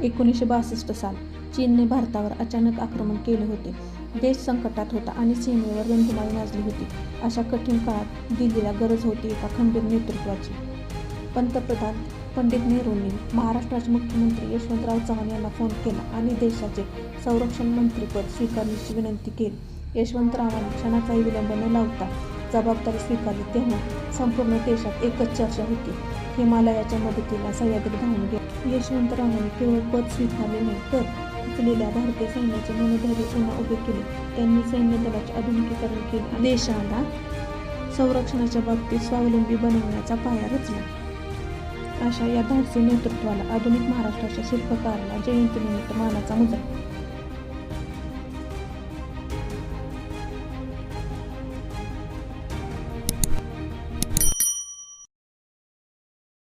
1962 साल चीनने भारतावर अचानक आक्रमण केले होते. देश संकटात होता आणि सीमेवर रणधुमाळी माजली होती. अशा कठीण काळात दिल्लीला गरज होती एका खंबीर नेतृत्वाची. पंतप्रधान पंडित नेहरूंनी महाराष्ट्राचे मुख्यमंत्री यशवंतराव चव्हाण यांना फोन केला आणि देशाचे संरक्षण मंत्रीपद स्वीकारण्याची विनंती केली. यशवंतरावांनी क्षणाचाही विलंब न लावता जबाबदारी स्वीकारली. तेव्हा संपूर्ण देशात एकच चर्चा होती. हिमालयाच्या मदतीला सह्याद्री धावून गेले. यशवंतरावांनी केवळ पद स्वीकारले नाही तर खचलेल्या भारतीय सैन्याचे मनोधैर्य पुन्हा उभे केले. त्यांनी सैन्य दलाचे आधुनिकीकरण केले. देशाला संरक्षणाच्या बाबतीत स्वावलंबी बनवण्याचा पाया रचला. अशा या धाडसी नेतृत्वाला आधुनिक महाराष्ट्राच्या शिल्पकाराला जयंतीनिमित्त मानाचा मुजरा.